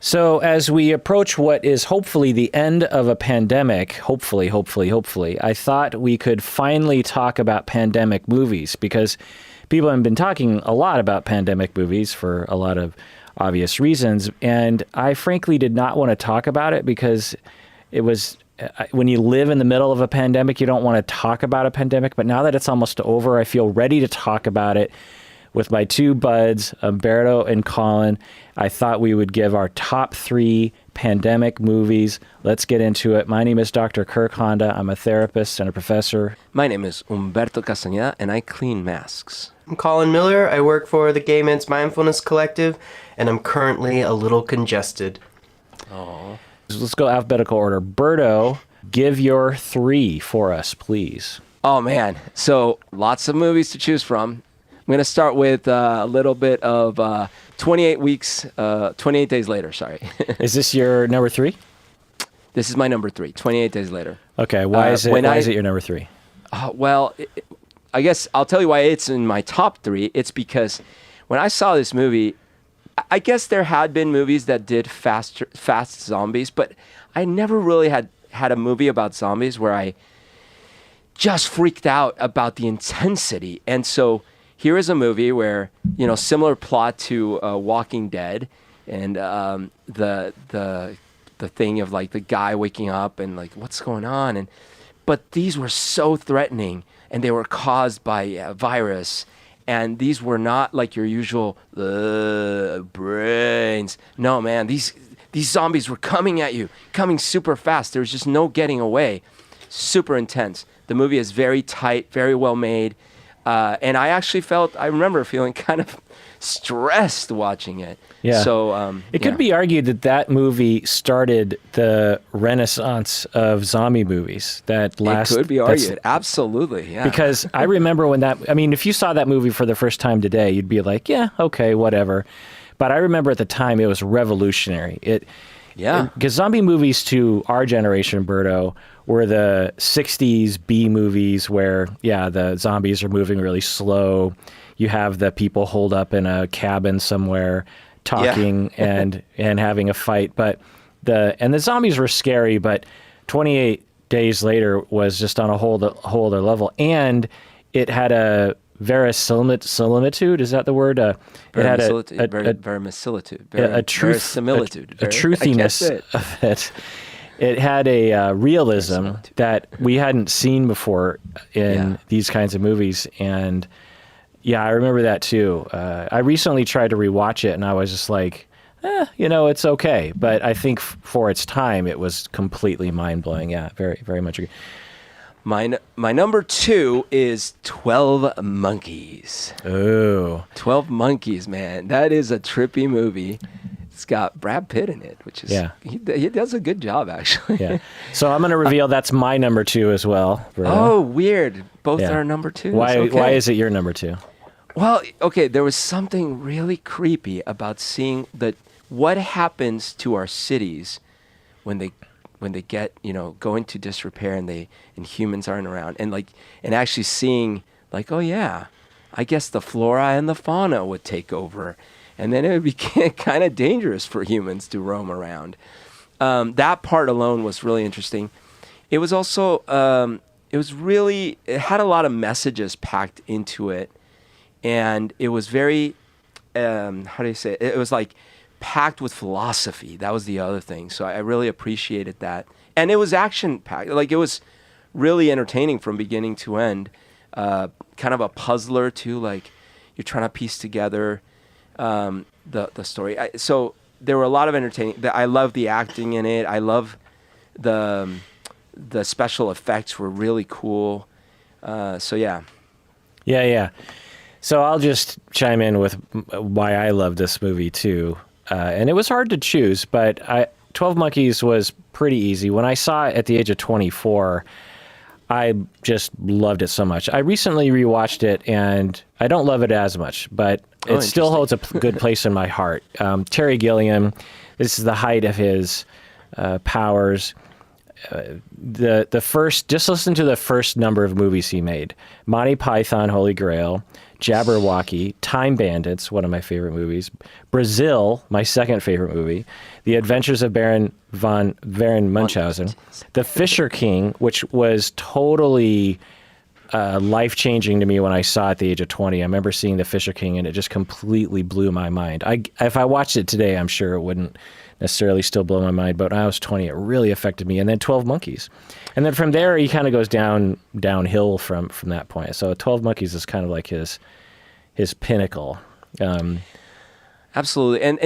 So as we approach what is hopefully the end of a pandemic, hopefully, I thought we could finally talk about pandemic movies because people have been talking a lot about pandemic movies for a lot of obvious reasons. And I frankly did not want to talk about it because it was, when you live in the middle of a pandemic, you don't want to talk about a pandemic. But now that it's almost over, I feel ready to talk about it with my two buds, Humberto and Collin. I thought we would give our top 3 pandemic movies. Let's get into it. My name is Dr. Kirk Honda. I'm a therapist and a professor. My name is Humberto Castañeda, and I clean masks. I'm Collin Miller. I work for the Gay Men's Mindfulness Collective, and I'm currently a little congested. Oh. Let's go alphabetical order. Berto, give your 3 for us, please. Oh, man. So lots of movies to choose from. I'm going to start with a little bit of 28 days later, sorry. Is this your number 3? This is my number 3, 28 days later. Okay, why is it your number 3? Well, I guess I'll tell you why it's in my top 3. It's because when I saw this movie, I guess there had been movies that did fast zombies, but I never really had a movie about zombies where I just freaked out about the intensity. And so here is a movie where, similar plot to Walking Dead, and the thing of like the guy waking up and like what's going on, but these were so threatening, and they were caused by a virus, and these were not like your usual brains. No, man, these zombies were coming at you, coming super fast. There was just no getting away. Super intense. The movie is very tight, very well made. And I remember feeling kind of stressed watching it. Yeah. So it could be argued that movie started the renaissance of zombie movies. It could be argued. Absolutely. Yeah. Because I remember if you saw that movie for the first time today, you'd be like, yeah, okay, whatever. But I remember at the time it was revolutionary. Because zombie movies to our generation, Berto, were the 60s B movies where, the zombies are moving really slow. You have the people holed up in a cabin somewhere talking and having a fight. But the zombies were scary, but 28 Days Later was just on a whole other level. And it had a verisimilitude, is that the word? It had a truthiness of it. It had a realism that we hadn't seen before in these kinds of movies. And I remember that too. I recently tried to rewatch it and I was just like, it's okay. But I think for its time, it was completely mind-blowing. Yeah, very, very much agree. My number 2 is 12 Monkeys. Oh. 12 Monkeys, man. That is a trippy movie. It's got Brad Pitt in it, which is he does a good job, actually. Yeah. So I'm going to reveal that's my number 2 as well. Bruno. Oh, weird. Both are number 2. Why is it your number 2? Well, okay, there was something really creepy about seeing what happens to our cities when they get, go into disrepair and humans aren't around, and actually seeing like, oh yeah, I guess the flora and the fauna would take over, and then it would be kind of dangerous for humans to roam around. That part alone was really interesting. It was also, it had a lot of messages packed into it, and it was very, how do you say it? It was like packed with philosophy. That was the other thing. So I really appreciated that. And it was action packed. Like, it was really entertaining from beginning to end. Kind of a puzzler too. Like, you're trying to piece together the story. So there were a lot of entertaining. I love the acting in it. I love the special effects were really cool. So yeah. Yeah. So I'll just chime in with why I love this movie too. And it was hard to choose, but 12 Monkeys was pretty easy. When I saw it at the age of 24, I just loved it so much. I recently rewatched it, and I don't love it as much, but it still holds a good place in my heart. Terry Gilliam, this is the height of his powers. the first, just listen to the first number of movies he made: Monty Python, Holy Grail, Jabberwocky, Time Bandits, one of my favorite movies, Brazil, my second favorite movie, The Adventures of Baron Munchausen, The Fisher King, which was totally life-changing to me when I saw it at the age of 20. I remember seeing The Fisher King, and it just completely blew my mind. If I watched it today, I'm sure it wouldn't necessarily still blow my mind, but when I was 20, it really affected me. And then 12 Monkeys. And then from there, he kind of goes downhill from that point. So 12 Monkeys is kind of like his pinnacle. Absolutely. And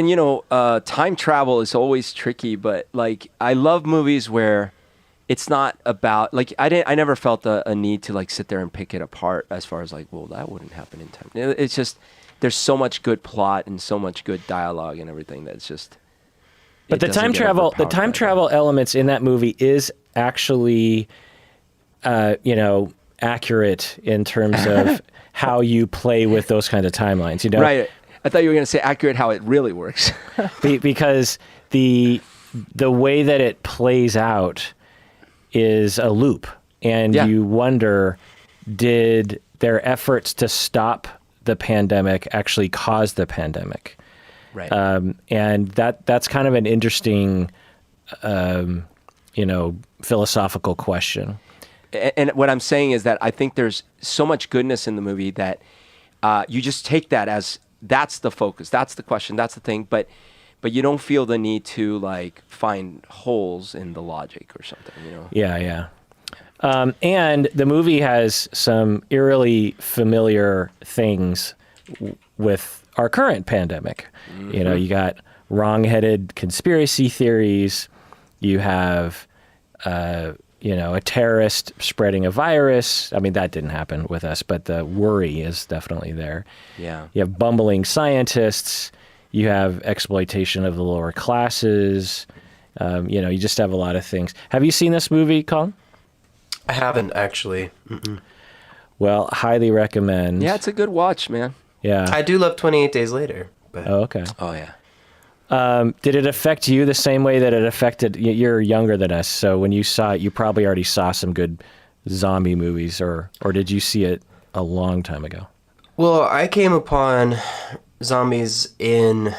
time travel is always tricky, but like I love movies where it's not about like I never felt a need to like sit there and pick it apart as far as like, well, that wouldn't happen in time. It's just there's so much good plot and so much good dialogue and everything that's just. But the time travel elements in that movie is actually, accurate in terms of how you play with those kinds of timelines. You know, right? I thought you were going to say accurate how it really works. Because the way that it plays out is a loop, and you wonder, did their efforts to stop the pandemic actually cause the pandemic? Right. And that's kind of an interesting, philosophical question. And what I'm saying is that I think there's so much goodness in the movie that you just take that as that's the focus, that's the question, that's the thing, but you don't feel the need to like find holes in the logic or something, you know? Yeah. And the movie has some eerily familiar things with our current pandemic. Mm-hmm. You know, you got wrong-headed conspiracy theories. You have, a terrorist spreading a virus. I mean, that didn't happen with us, but the worry is definitely there. Yeah. You have bumbling scientists. You have exploitation of the lower classes. You just have a lot of things. Have you seen this movie, Collin? I haven't, actually. Mm-mm. Well, highly recommend. Yeah, it's a good watch, man. Yeah. I do love 28 Days Later. But... Oh, okay. Oh, yeah. Did it affect you the same way that it affected, you're younger than us, so when you saw it, you probably already saw some good zombie movies, or did you see it a long time ago? Well, I came upon zombies in,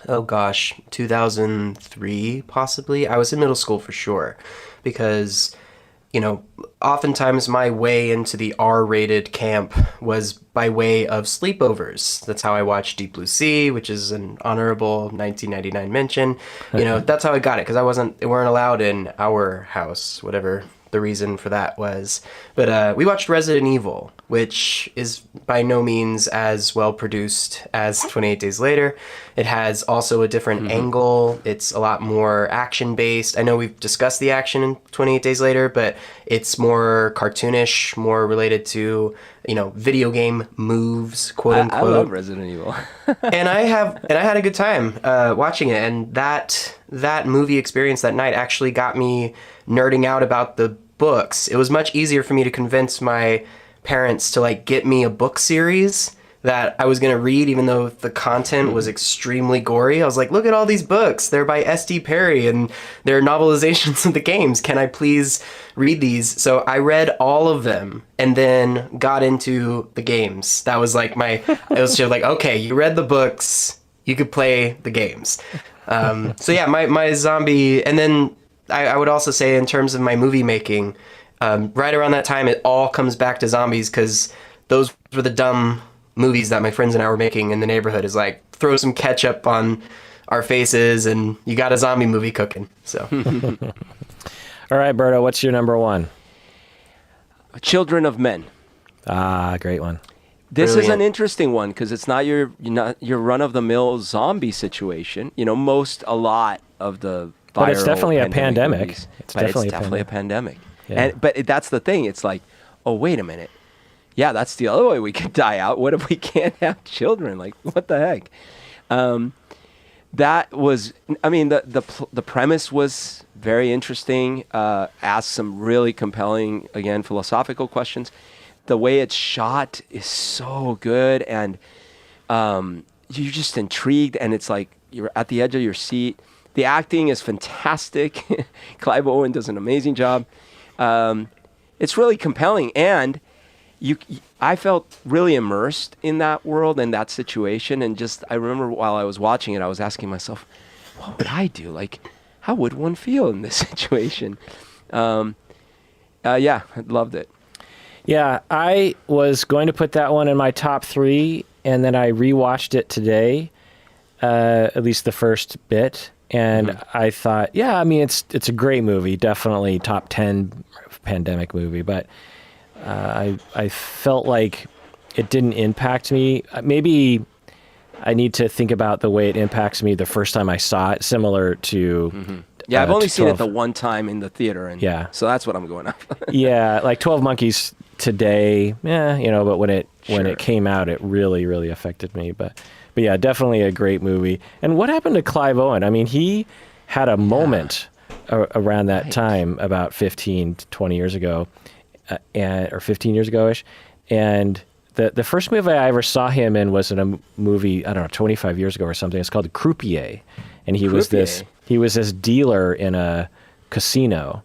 2003, possibly. I was in middle school for sure, because, oftentimes my way into the R-rated camp was by way of sleepovers. That's how I watched Deep Blue Sea, which is an honorable 1999 mention. That's how I got it, because they weren't allowed in our house, whatever the reason for that was. But we watched Resident Evil, which is by no means as well produced as 28 Days Later. It has also a different angle. It's a lot more action-based. I know we've discussed the action in 28 Days Later, but it's more cartoonish, more related to, video game moves, quote unquote. I love Resident Evil. and I had a good time watching it, and that movie experience that night actually got me nerding out about the books. It was much easier for me to convince my parents to like get me a book series that I was going to read, even though the content was extremely gory. I was like, look at all these books. They're by S.D. Perry, and they're novelizations of the games. Can I please read these? So I read all of them and then got into the games. That was like it was just like, okay, you read the books, you could play the games. So yeah, my zombie, and then I would also say in terms of my movie making, right around that time, it all comes back to zombies, because those were the dumb movies that my friends and I were making in the neighborhood. Is like, throw some ketchup on our faces and you got a zombie movie cooking. So, all right, Berto, what's your number one? Children of Men. Ah, great one. This is an interesting one because it's not your run-of-the-mill zombie situation. A lot of the viral, but it's definitely a pandemic. Movies, it's definitely a pandemic. Yeah. But that's the thing. It's like, oh, wait a minute. Yeah, that's the other way we could die out. What if we can't have children? Like, what the heck? That was, the premise was very interesting. Asked some really compelling, again, philosophical questions. The way it's shot is so good, and you're just intrigued, and it's like you're at the edge of your seat. The acting is fantastic. Clive Owen does an amazing job. It's really compelling, and I felt really immersed in that world and that situation. And just, I remember while I was watching it, I was asking myself, what would I do? Like, how would one feel in this situation? Yeah, I loved it. Yeah, I was going to put that one in my top 3, and then I rewatched it today, at least the first bit, and I thought, yeah, I mean, it's a great movie, definitely top 10 pandemic movie, but I felt like it didn't impact me. Maybe I need to think about the way it impacts me the first time I saw it, similar to... Yeah, I've only seen it the one time in the theater, and so that's what I'm going off. Yeah, like 12 Monkeys today, but when it came out, it really, really affected me. But yeah, definitely a great movie. And what happened to Clive Owen? I mean, he had a moment around that time, about 15 to 20 years ago, or 15 years ago-ish. And the first movie I ever saw him in was in a movie, I don't know, 25 years ago or something. It's called Croupier. And he was this dealer in a casino.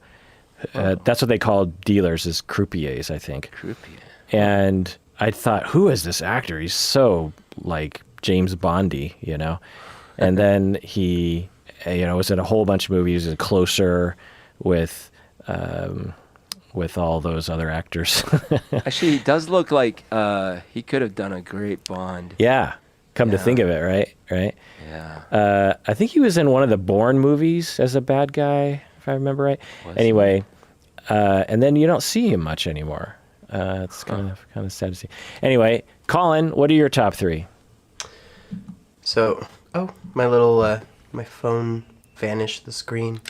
That's what they called dealers, is croupiers, I think. Croupier. And I thought, who is this actor? He's so like James Bondy, And then he, was in a whole bunch of movies, and Closer with all those other actors. Actually, he does look like he could have done a great Bond. Yeah. Come to think of it, right? Yeah. I think he was in one of the Bourne movies as a bad guy, if I remember right. Anyway, and then you don't see him much anymore. It's kind of sad to see. Anyway, Collin, what are your top 3? So, my phone vanished the screen.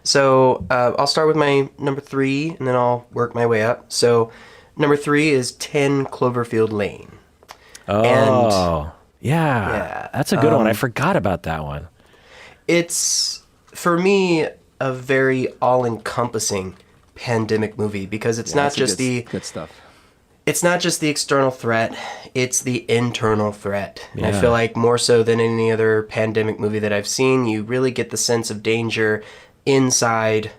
So I'll start with my number 3, and then I'll work my way up. So number 3 is 10 Cloverfield Lane. Oh. Yeah, that's a good one. I forgot about that one. It's, for me, a very all-encompassing pandemic movie, because it's not just good stuff. It's not just the external threat, it's the internal threat. And I feel like more so than any other pandemic movie that I've seen, you really get the sense of danger inside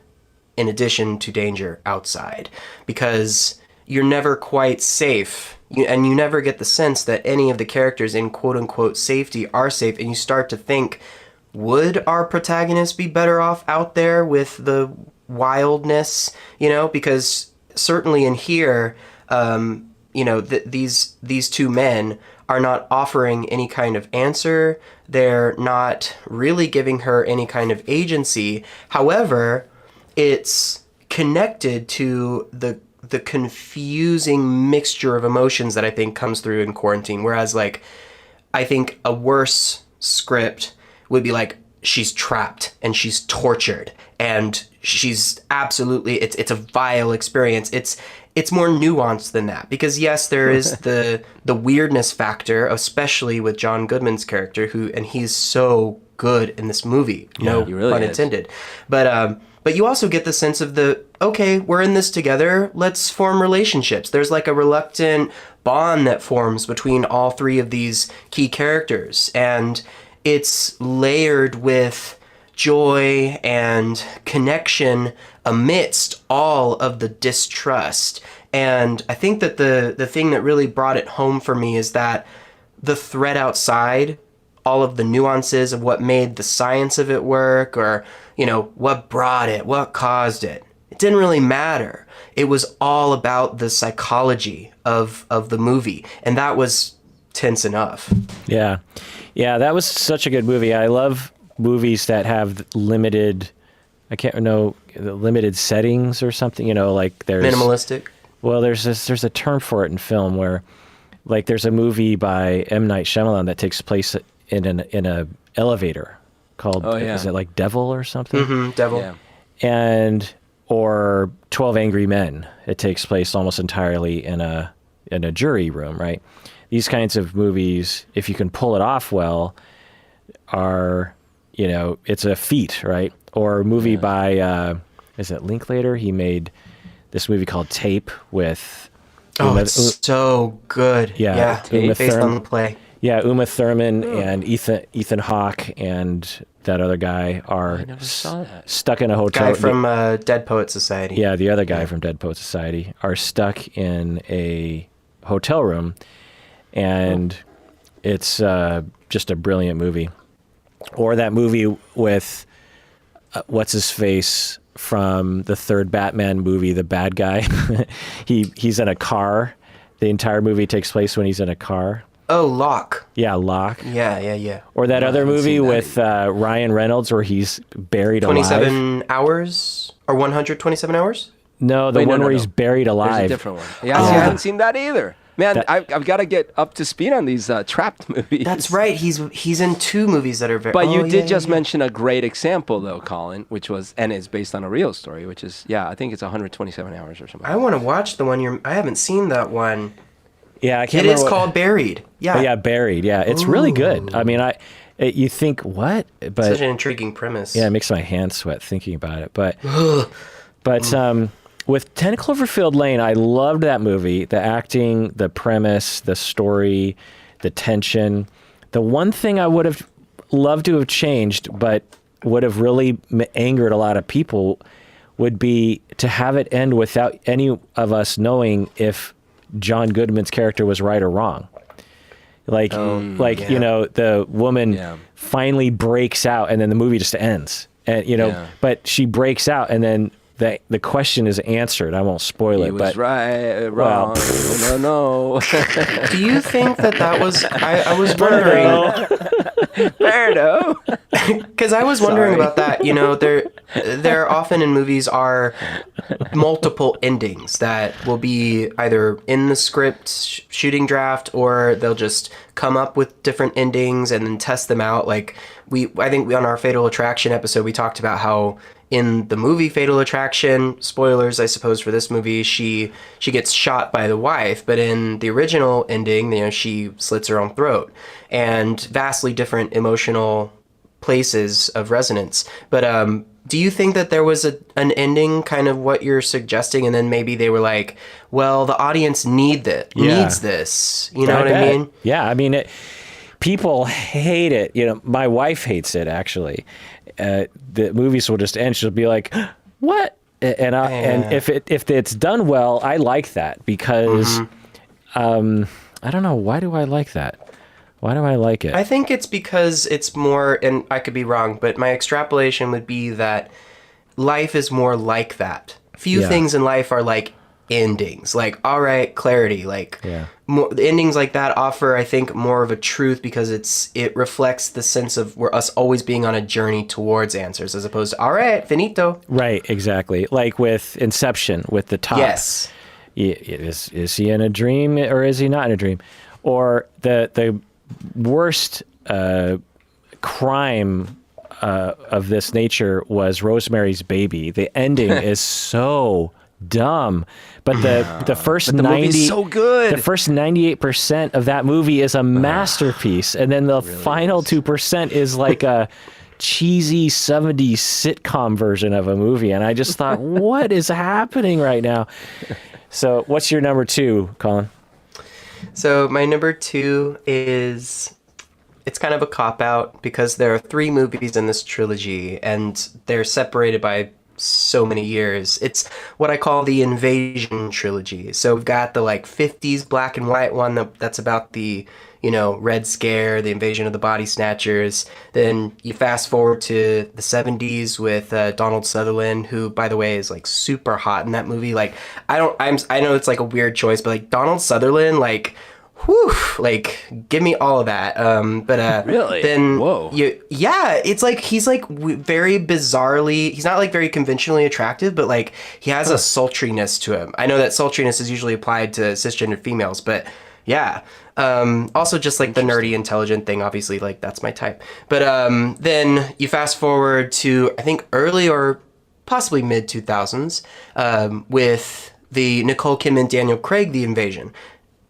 in addition to danger outside, because you're never quite safe. And you never get the sense that any of the characters in quote-unquote safety are safe. And you start to think, would our protagonist be better off out there with the wildness? Because certainly in here, these two men are not offering any kind of answer. They're not really giving her any kind of agency. However, it's connected to the confusing mixture of emotions that I think comes through in quarantine. Whereas, like, I think a worse script would be like, she's trapped and she's tortured and she's absolutely, it's a vile experience. It's more nuanced than that, because yes, there is the weirdness factor, especially with John Goodman's character, and he's so good in this movie. No pun intended. But you also get the sense of okay, we're in this together, let's form relationships. There's like a reluctant bond that forms between all 3 of these key characters. And it's layered with joy and connection amidst all of the distrust. And I think that the thing that really brought it home for me is that the threat outside, all of the nuances of what made the science of it work, or what brought it, what caused it. It didn't really matter. It was all about the psychology of the movie, and that was tense enough. Yeah, that was such a good movie. I love movies that have limited settings or something. Like there's minimalistic. Well, there's a term for it in film where, like, there's a movie by M. Night Shyamalan that takes place in a elevator. Called, is it like Devil or something? Mm-hmm, Devil. Yeah. Or 12 Angry Men. It takes place almost entirely in a jury room, right? These kinds of movies, if you can pull it off well, are, it's a feat, right? Or a movie by, is it Linklater? He made this movie called Tape with... it's so good. Yeah. Based on the play. Yeah, Uma Thurman and Ethan Hawke and that other guy are I never saw that. stuck in a hotel. Guy from Dead Poet Society. Yeah, the other guy from Dead Poet Society are stuck in a hotel room, and it's just a brilliant movie. Or that movie with what's his face from the third Batman movie, the bad guy. He's in a car. The entire movie takes place when he's in a car. Oh, Locke. Yeah, Locke. Yeah. Or that other movie seen that with Ryan Reynolds where he's buried 27 alive. hours? Or 127 hours? No, the Wait, one no, where no. he's buried There's alive. a different one. Yeah, see, I haven't seen that either. Man, I've got to get up to speed on these trapped movies. That's right. He's in 2 movies that are very... But you did just mention a great example, though, Collin, which was, and it's based on a real story, which is, I think it's 127 hours or something. I want to watch the one I haven't seen that one. Yeah, I can't It remember is what- called Buried. Yeah. Oh, yeah, Buried. Yeah, it's really good. I mean, you think what? But Such an intriguing premise. yeah, it makes my hands sweat thinking about it. But with 10 Cloverfield Lane, I loved that movie. The acting, the premise, the story, the tension. The one thing I would have loved to have changed, but would have really angered a lot of people, would be to have it end without any of us knowing if John Goodman's character was right or wrong. Like, you know, the woman finally breaks out and then the movie just ends. And, you know, but she breaks out and then the question is answered. I won't spoil it. He was but right, wrong. No. Do you think that was... I was wondering... Berto. Because I was wondering about that. You know, there often in movies are multiple endings that will be either in the script shooting draft, or they'll just come up with different endings and then test them out. Like I think on our Fatal Attraction episode, we talked about how in the movie Fatal Attraction, spoilers I suppose for this movie, she gets shot by the wife, but in the original ending, you know, she slits her own throat, and vastly different emotional places of resonance. But do you think that there was an ending, kind of what you're suggesting, and then maybe they were like, well, the audience needs this, you know what I mean? Yeah, I mean, people hate it. You know, my wife hates it, actually. The movies will just end. She'll be like, what? And if it's done well, I like that because I don't know. Why do I like that? Why do I like it? I think it's because it's more, and I could be wrong, but my extrapolation would be that life is more like that. Few things in life are like endings. Like, all right, clarity. Like, more, endings like that offer, I think, more of a truth because it reflects the sense of us always being on a journey towards answers, as opposed to, all right, finito. Right, exactly. Like with Inception, with the top. Yes. Is he in a dream or is he not in a dream? Or the worst crime of this nature was Rosemary's Baby. The ending is so dumb, but the first the 90 movie's so good. The first 98% of that movie is a masterpiece, and then the final 2% is like a cheesy 70s sitcom version of a movie. And I just thought, what is happening right now? So, what's your number 2, Collin? So my number 2 is, it's kind of a cop-out because there are 3 movies in this trilogy and they're separated by so many years. It's what I call the Invasion trilogy. So we've got the like 50s black and white one that's about the, you know, Red Scare, the invasion of the Body Snatchers. Then you fast forward to the 70s with Donald Sutherland, who, by the way, is like super hot in that movie. Like, I know it's like a weird choice, but like Donald Sutherland, like, whew, like, give me all of that. Really? Then whoa, it's like he's like very bizarrely. He's not like very conventionally attractive, but like he has a sultriness to him. I know that sultriness is usually applied to cisgender females, but yeah. Also just like the nerdy intelligent thing, obviously, like that's my type. But then you fast forward to I think early or possibly mid 2000s with the Nicole Kidman, Daniel Craig, The Invasion.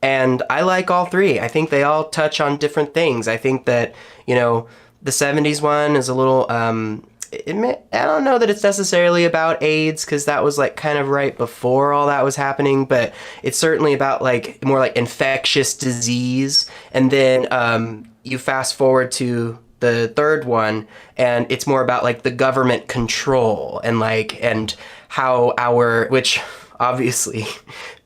And I like all 3. I think they all touch on different things. I think that, you know, the 70s one is a little, I don't know that it's necessarily about AIDS because that was like kind of right before all that was happening, but it's certainly about like more like infectious disease. And then you fast forward to the third one, and it's more about like the government control and how which obviously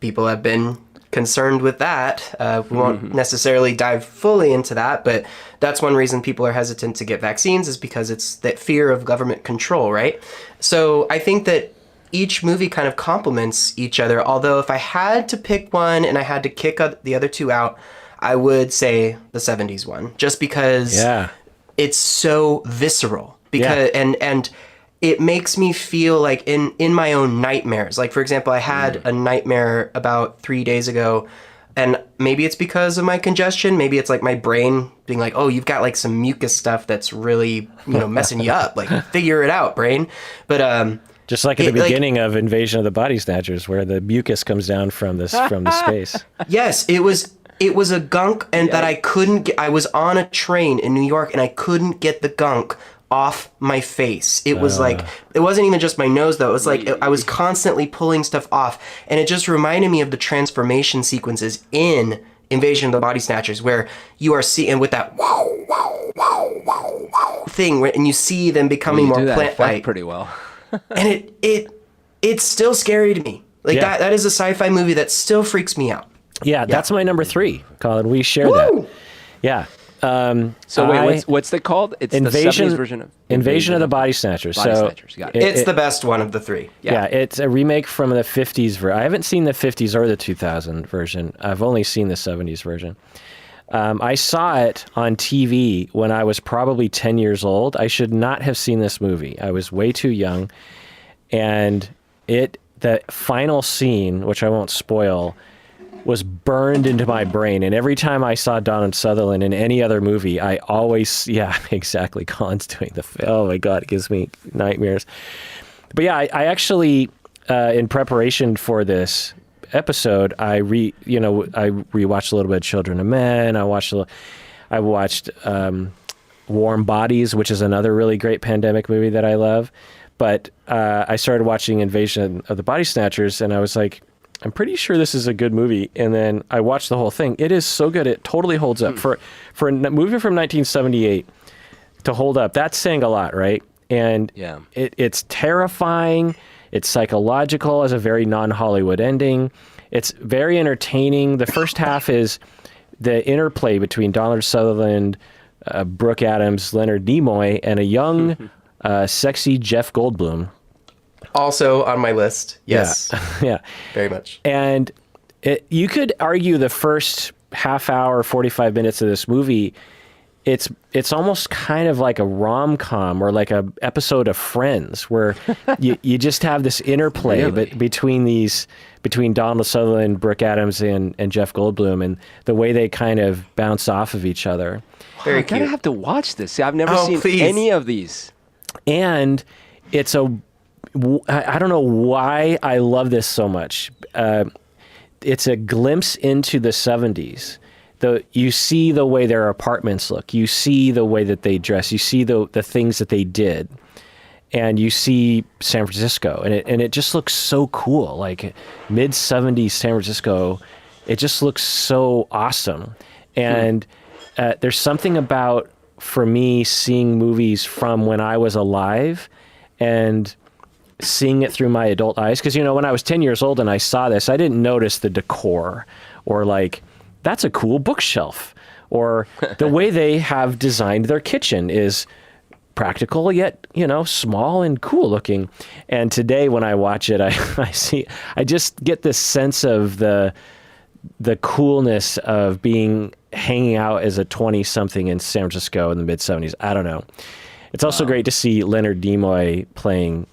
people have been concerned with that. We won't necessarily dive fully into that, but that's one reason people are hesitant to get vaccines, is because it's that fear of government control, right? So I think that each movie kind of complements each other. Although if I had to pick one and I had to kick the other two out, I would say the 70s one, just because it's so visceral. Because and it makes me feel like in my own nightmares. Like, for example, I had a nightmare about 3 days ago, and maybe it's because of my congestion. Maybe it's like my brain being like, oh, you've got like some mucus stuff that's really, messing you up. Like, figure it out, brain. But just like at the beginning of Invasion of the Body Snatchers, where the mucus comes down from the space. Yes, it was a gunk, and that I couldn't get. I was on a train in New York, and I couldn't get the gunk off my face. It was like, it wasn't even just my nose though. It was like I was constantly pulling stuff off, and it just reminded me of the transformation sequences in Invasion of the Body Snatchers, where you are seeing with that wow wow wow wow wow thing, and you see them becoming more plant-like pretty well. And it's still scary to me. Like that is a sci-fi movie that still freaks me out. Yeah, that's my number 3, Collin. We share that. Yeah. So wait, what's it called? It's the 70s version of Invasion of the Body Snatchers. Snatchers, got it. It's the best one of the 3. Yeah, it's a remake from the 50s. I haven't seen the 50s or the 2000 version. I've only seen the 70s version. I saw it on TV when I was probably 10 years old. I should not have seen this movie. I was way too young. And the final scene, which I won't spoil, was burned into my brain. And every time I saw Donald Sutherland in any other movie, I always, exactly, Colin's doing oh my God, it gives me nightmares. But yeah, I actually, in preparation for this episode, I rewatched a little bit of Children of Men. I watched Warm Bodies, which is another really great pandemic movie that I love. But I started watching Invasion of the Body Snatchers, and I was like, I'm pretty sure this is a good movie. And then I watched the whole thing. It is so good. It totally holds up. For a movie from 1978 to hold up, that's saying a lot, right? And it's terrifying. It's psychological, as a very non-Hollywood ending. It's very entertaining. The first half is the interplay between Donald Sutherland, Brooke Adams, Leonard Nimoy, and a young, sexy Jeff Goldblum. Also on my list. Yes. Yeah. Very much. And you could argue the first half hour, 45 minutes of this movie, it's almost kind of like a rom-com or like a episode of Friends, where you just have this interplay between Donald Sutherland, Brooke Adams, and Jeff Goldblum, and the way they kind of bounce off of each other. Very I kind of have to watch this. See, I've never seen any of these. And it's I don't know why I love this so much. It's a glimpse into the 70s. You see the way their apartments look. You see the way that they dress. You see the things that they did. And you see San Francisco. And it just looks so cool. Like mid-70s San Francisco, it just looks so awesome. And there's something about, for me, seeing movies from when I was alive and seeing it through my adult eyes. Because, when I was 10 years old and I saw this, I didn't notice the decor or like, that's a cool bookshelf, or the way they have designed their kitchen is practical yet, small and cool looking. And today when I watch it, I just get this sense of the coolness of hanging out as a 20-something in San Francisco in the mid-70s. I don't know. It's also great to see Leonard Nimoy playing,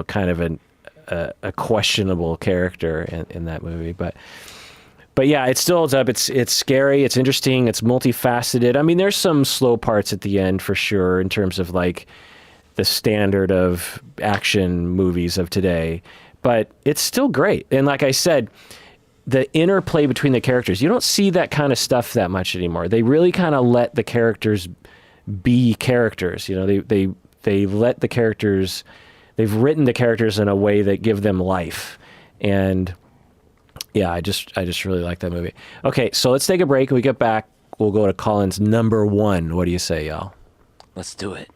kind of a questionable character in that movie. But yeah, it still holds up. It's scary. It's interesting. It's multifaceted. I mean, there's some slow parts at the end for sure in terms of like the standard of action movies of today. But it's still great. And like I said, the interplay between the characters, you don't see that kind of stuff that much anymore. They really kind of let the characters be characters. They let the characters. They've written the characters in a way that give them life. And yeah, I just really like that movie. Okay, so let's take a break. When we get back, we'll go to Colin's number 1. What do you say, y'all? Let's do it.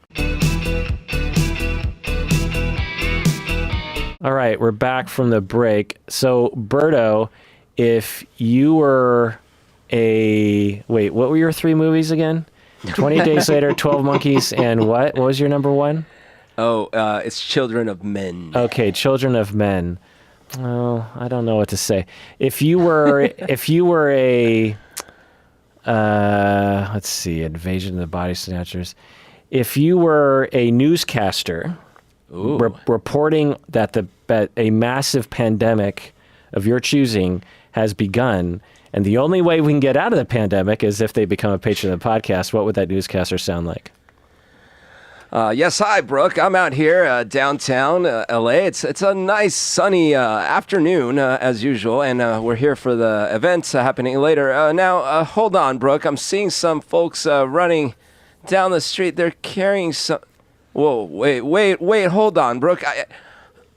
All right, we're back from the break. So, Berto, if you were wait, what were your 3 movies again? 20 Days Later, 12 Monkeys, and what? What was your number 1? Oh, it's Children of Men. Okay, Children of Men. Oh, I don't know what to say. If you were a let's see, Invasion of the Body Snatchers. If you were a newscaster reporting that a massive pandemic of your choosing has begun, and the only way we can get out of the pandemic is if they become a patron of the podcast, what would that newscaster sound like? Yes, hi, Brooke. I'm out here downtown LA. It's a nice sunny afternoon as usual, and we're here for the event happening later. Now, hold on, Brooke. I'm seeing some folks running down the street. They're carrying some. Whoa, wait, hold on, Brooke.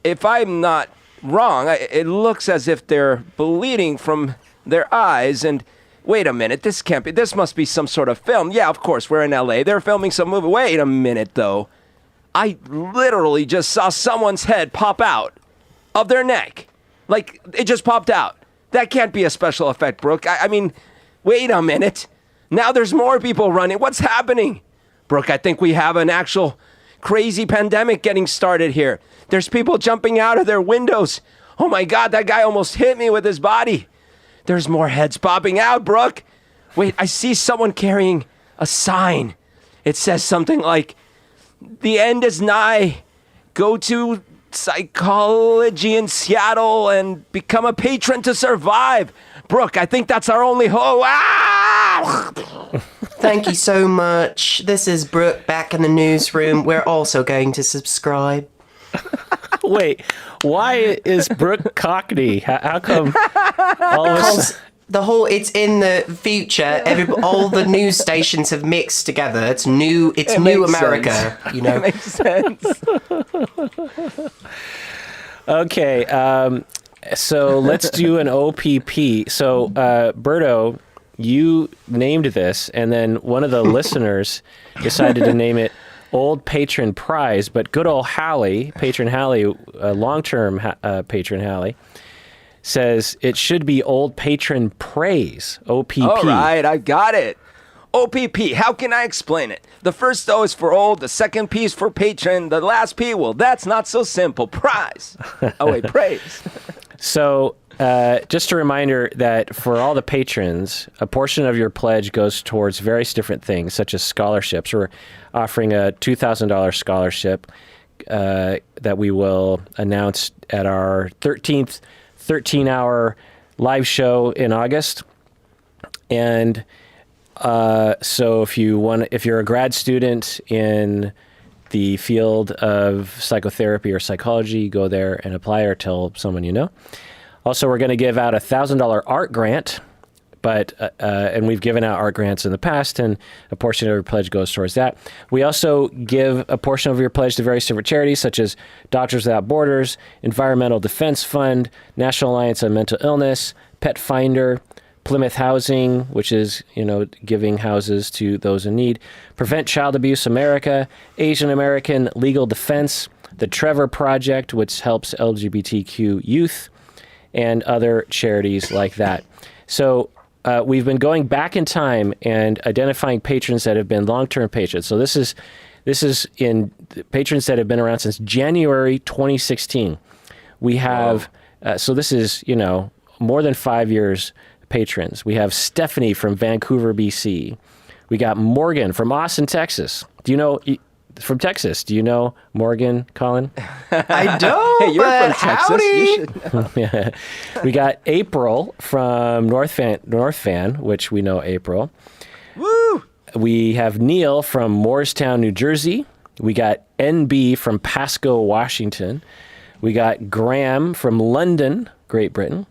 If I'm not wrong, it looks as if they're bleeding from their eyes. And wait a minute, this must be some sort of film. Yeah, of course, we're in LA. They're filming some movie. Wait a minute, though. I literally just saw someone's head pop out of their neck. Like, it just popped out. That can't be a special effect, Brooke. I mean, wait a minute. Now there's more people running. What's happening? Brooke, I think we have an actual crazy pandemic getting started here. There's people jumping out of their windows. Oh my God, that guy almost hit me with his body. There's more heads popping out, Brooke. Wait, I see someone carrying a sign. It says something like, "The end is nigh. Go to psychology in Seattle and become a patron to survive." Brooke, I think that's our only hope. Ah! Thank you so much. This is Brooke back in the newsroom. We're also going to subscribe. Wait, why is Brooke Cockney? How come all of us... It's in the future. All the news stations have mixed together. It's new America, sense. you know. It makes sense. Okay, so let's do an OPP. So, Berto, you named this, and then one of the listeners decided to name it Old Patron Prize, but good old Hallie, Patron Hallie, long-term patron Hallie, says it should be Old Patron Praise, OPP. All right, I got it. OPP, how can I explain it? The first O is for old, the second P is for patron, the last P, well, that's not so simple. Prize. Oh, wait, praise. So, just a reminder that for all the patrons, a portion of your pledge goes towards various different things, such as scholarships. We're offering a $2,000 scholarship that we will announce at our 13th 13-hour live show in August. And so if you're a grad student in the field of psychotherapy or psychology, go there and apply or tell someone you know. Also, we're going to give out a $1,000 art grant, and we've given out art grants in the past, and a portion of your pledge goes towards that. We also give a portion of your pledge to various different charities, such as Doctors Without Borders, Environmental Defense Fund, National Alliance on Mental Illness, Pet Finder, Plymouth Housing, which is, giving houses to those in need, Prevent Child Abuse America, Asian American Legal Defense, the Trevor Project, which helps LGBTQ youth, and other charities like that. So we've been going back in time and identifying patrons that have been long-term patrons. So this is in patrons that have been around since January 2016. We have, so this is, more than 5 years patrons. We have Stephanie from Vancouver, BC. We got Morgan from Austin, Texas. From Texas. Do you know Morgan, Collin? I don't. Hey, you're but from Texas. howdy. You should know. Yeah. We got April from North Fan, which we know April. Woo! We have Neil from Morristown, New Jersey. We got NB from Pasco, Washington. We got Graham from London, Great Britain.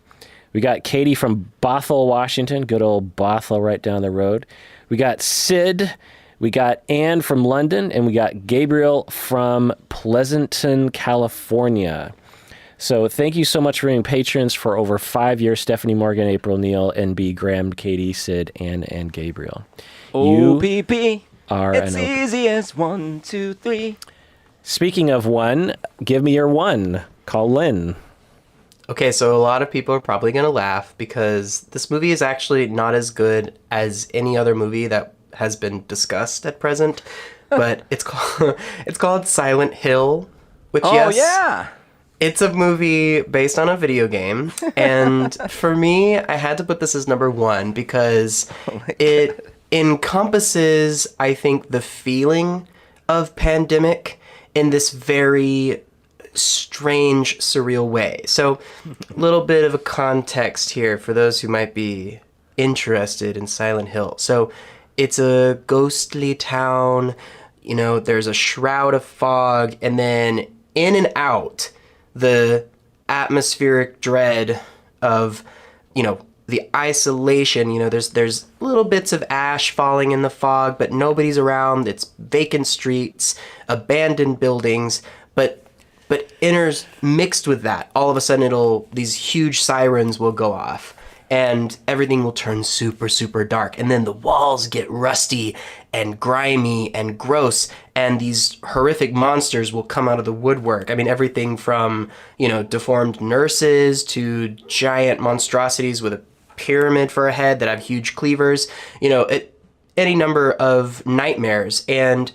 We got Katie from Bothell, Washington. Good old Bothell right down the road. We got Sid. We got Anne from London, and we got Gabriel from Pleasanton, California. So thank you so much for being patrons for over 5 years. Stephanie, Morgan, April, Neil, NB, Graham, Katie, Sid, Anne, and Gabriel. OPP. It's R-N-O-P. easy as 1, 2, 3. Speaking of one, give me your one. Collin. Okay, so a lot of people are probably going to laugh because this movie is actually not as good as any other movie that has been discussed at present, but it's called Silent Hill, which Oh, yeah. it's a movie based on a video game, and for me, I had to put this as number one because it encompasses, I think, the feeling of pandemic in this very strange, surreal way. So, a little bit of a context here for those who might be interested in Silent Hill. So, it's a ghostly town, you know, there's a shroud of fog, and then in and out, the atmospheric dread of, you know, the isolation, you know, there's little bits of ash falling in the fog, but nobody's around. It's vacant streets, abandoned buildings, but mixed with that, all of a sudden these huge sirens will go off and everything will turn super, super dark. And then the walls get rusty and grimy and gross, and these horrific monsters will come out of the woodwork. I mean, everything from, you know, deformed nurses to giant monstrosities with a pyramid for a head that have huge cleavers, you know, any number of nightmares. And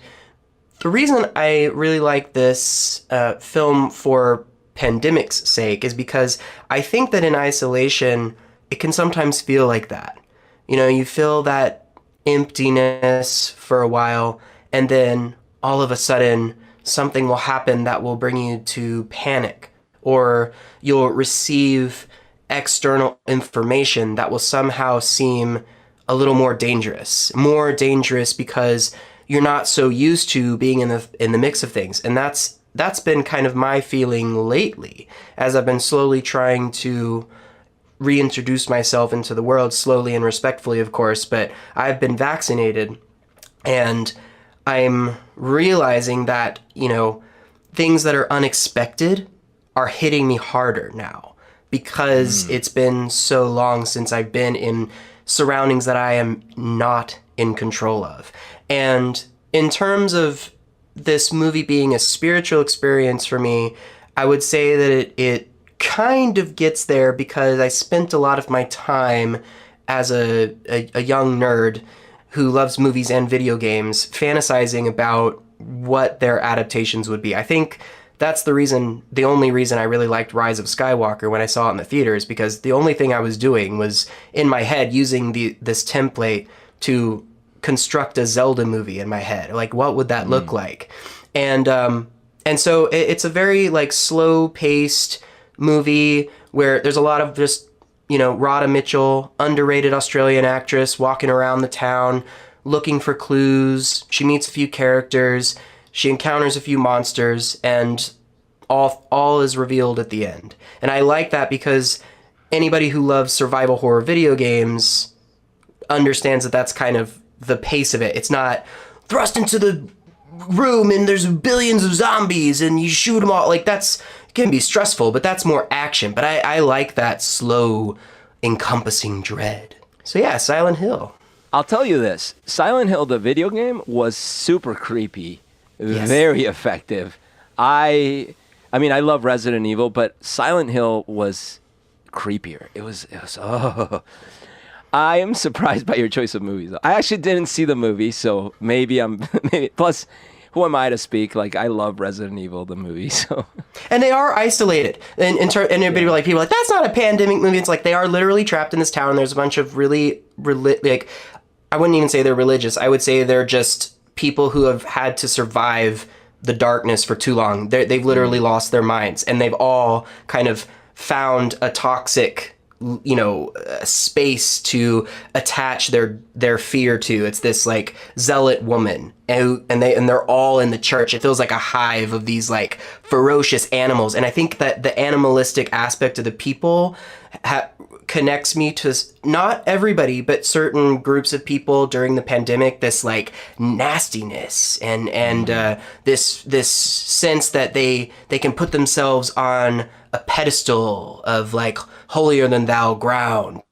the reason I really like this film for pandemic's sake is because I think that in isolation, it can sometimes feel like that. You know, you feel that emptiness for a while, and then all of a sudden, something will happen that will bring you to panic, or you'll receive external information that will somehow seem a little more dangerous because you're not so used to being in the mix of things. And that's been kind of my feeling lately as I've been slowly trying to reintroduce myself into the world, slowly and respectfully, of course, but I've been vaccinated and I'm realizing that, you know, things that are unexpected are hitting me harder now because it's been so long since I've been in surroundings that I am not in control of. And in terms of this movie being a spiritual experience for me, I would say that it kind of gets there because I spent a lot of my time as a young nerd who loves movies and video games fantasizing about what their adaptations would be. I think that's the only reason I really liked Rise of Skywalker when I saw it in the theaters, because the only thing I was doing was in my head using this template to construct a Zelda movie in my head. Like, what would that look like? And so it's a very like slow-paced movie where there's a lot of just, you know, Radha Mitchell, underrated Australian actress, walking around the town looking for clues. She meets a few characters, she encounters a few monsters, and all is revealed at the end. And I like that because anybody who loves survival horror video games understands that that's kind of the pace of it. It's not thrust into the room and there's billions of zombies and you shoot them all. Like, that's can be stressful, but that's more action. But I like that slow, encompassing dread. So yeah, Silent Hill. I'll tell you this. Silent Hill, the video game, was super creepy. Yes. Very effective. I mean, I love Resident Evil, but Silent Hill was creepier. It was oh. I am surprised by your choice of movies. I actually didn't see the movie, so maybe plus, who am I to speak? Like, I love Resident Evil, the movie, so. And they are isolated. And everybody like, people are like, that's not a pandemic movie. It's like, they are literally trapped in this town. There's a bunch of really, like, I wouldn't even say they're religious. I would say they're just people who have had to survive the darkness for too long. They've literally lost their minds. And they've all kind of found a toxic, you know, space to attach their fear to. It's this like zealot woman, and they're all in the church. It feels like a hive of these like ferocious animals, and I think that the animalistic aspect of the people connects me to not everybody, but certain groups of people during the pandemic. This like nastiness and this sense that they can put themselves on a pedestal of like holier than thou ground,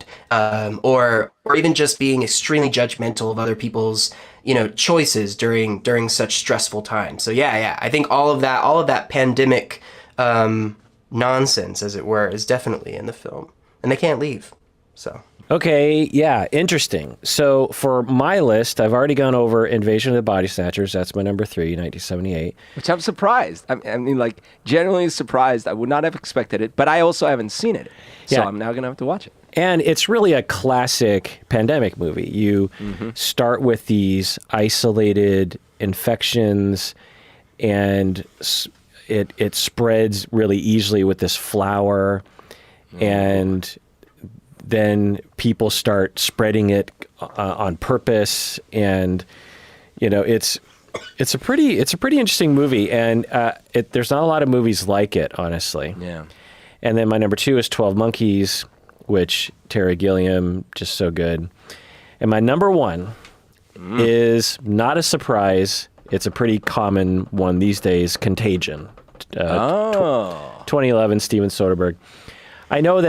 or even just being extremely judgmental of other people's choices during such stressful times. So yeah, I think all of that pandemic nonsense, as it were, is definitely in the film, and they can't leave. So. Okay, yeah, interesting. So for my list, I've already gone over Invasion of the Body Snatchers. That's my number 3, 1978. Which I'm surprised. I mean, like, genuinely surprised. I would not have expected it, but I also haven't seen it. So Yeah. I'm now going to have to watch it. And it's really a classic pandemic movie. You start with these isolated infections, and it spreads really easily with this flower, and then people start spreading it on purpose, and it's a pretty interesting movie, and there's not a lot of movies like it, honestly. Yeah. And then my number 2 is 12 Monkeys, which Terry Gilliam, just so good. And my number 1 is not a surprise. It's a pretty common one these days, Contagion. 2011, Steven Soderbergh. I know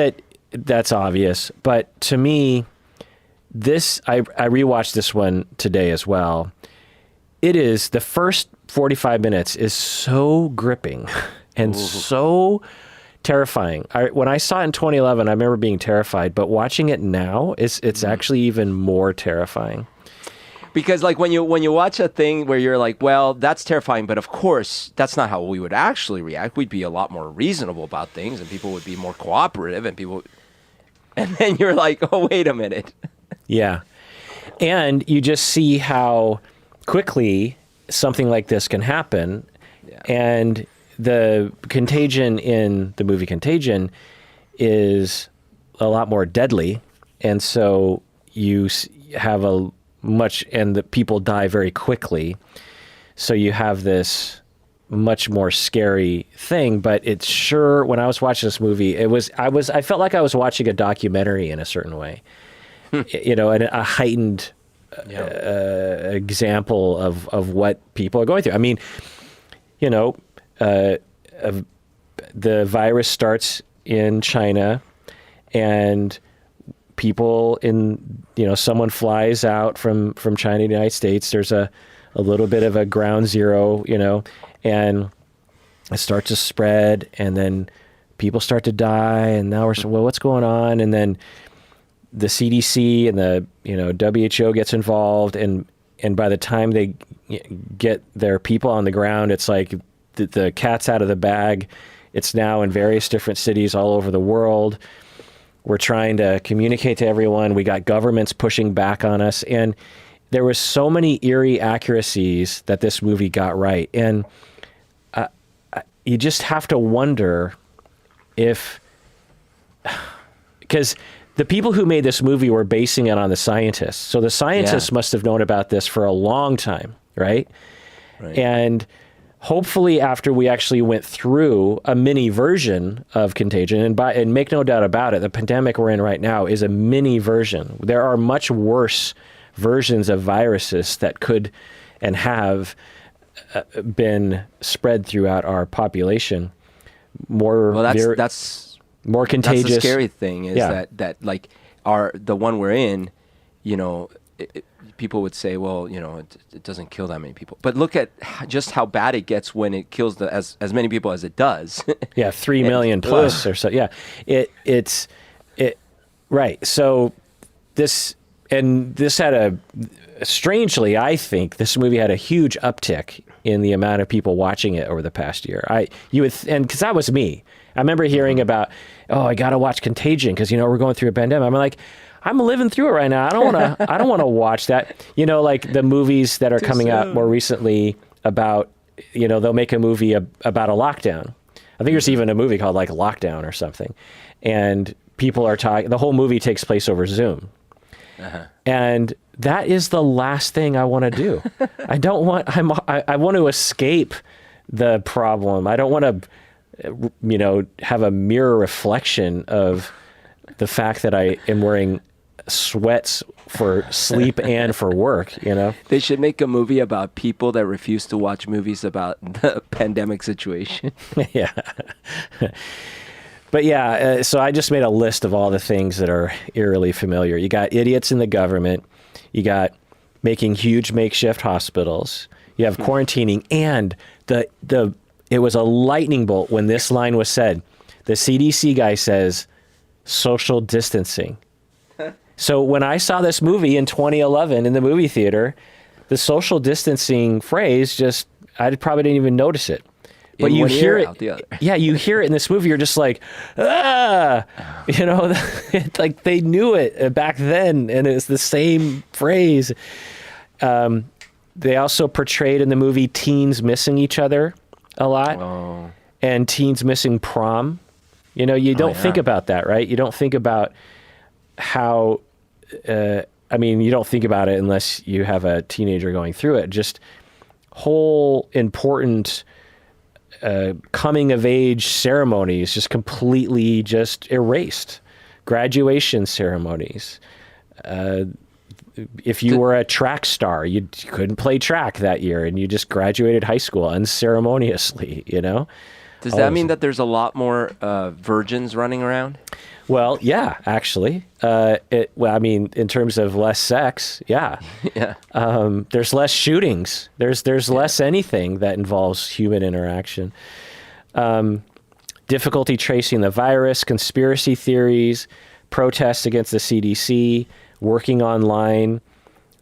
that's obvious, but to me, I rewatched this one today as well. It is, the first 45 minutes is so gripping and so terrifying. When I saw it in 2011, I remember being terrified, but watching it now, it's actually even more terrifying. Because like when you watch a thing where you're like, well, that's terrifying, but of course that's not how we would actually react. We'd be a lot more reasonable about things, and people would be more cooperative, and then you're like, oh, wait a minute. Yeah. And you just see how quickly something like this can happen. Yeah. And the contagion in the movie Contagion is a lot more deadly. And so you have and the people die very quickly. So you have this much more scary thing, but it's sure, when I was watching this movie, I felt like I was watching a documentary in a certain way, and a heightened example of what people are going through. I mean, the virus starts in China, and people someone flies out from China to the United States. There's a little bit of a ground zero, and it starts to spread, and then people start to die, and now we're saying, well, what's going on? And then the CDC and the WHO gets involved, and by the time they get their people on the ground, it's like the cat's out of the bag. It's now in various different cities all over the world. We're trying to communicate to everyone. We got governments pushing back on us, and there was so many eerie accuracies that this movie got right. And you just have to wonder because the people who made this movie were basing it on the scientists. So the scientists must have known about this for a long time, right? And hopefully after we actually went through a mini version of Contagion, and make no doubt about it, the pandemic we're in right now is a mini version. There are much worse versions of viruses that could and have been spread throughout our population. That's more contagious. That's the scary thing is that like the one we're in, people would say, well, it doesn't kill that many people. But look at just how bad it gets when it kills as many people as it does. 3 million plus or so. Yeah, it's right. So this had strangely, I think this movie had a huge uptick in the amount of people watching it over the past year. Because that was me. I remember hearing about, I got to watch Contagion because we're going through a pandemic. I'm like, I'm living through it right now. I don't want to watch that. Like the movies that are coming out more recently about, they'll make a movie about a lockdown. I think there's even a movie called like Lockdown or something. And people are talking, the whole movie takes place over Zoom. And that is the last thing I want to do. I want to escape the problem. I don't want to, have a mirror reflection of the fact that I am wearing sweats for sleep and for work, They should make a movie about people that refuse to watch movies about the pandemic situation. Yeah. But so I just made a list of all the things that are eerily familiar. You got idiots in the government. You got making huge makeshift hospitals. You have quarantining, and it was a lightning bolt when this line was said. The CDC guy says, social distancing. So when I saw this movie in 2011 in the movie theater, the social distancing phrase I probably didn't even notice it. But you hear it, out the other. yeah, you hear it in this movie. You're just like, you know, like they knew it back then, and it's the same phrase. They also portrayed in the movie teens missing each other a lot, and teens missing prom. You know, you don't think about that, right? You don't think about how. I mean, you don't think about it unless you have a teenager going through it. Just whole important coming of age ceremonies just completely just erased. Graduation ceremonies. If you were a track star, you couldn't play track that year, and you just graduated high school unceremoniously, you know? Does that mean that there's a lot more virgins running around? Well, yeah, actually. Well, I mean, in terms of less sex, yeah. Yeah. There's less shootings. There's less anything that involves human interaction. Difficulty tracing the virus, conspiracy theories, protests against the CDC, working online,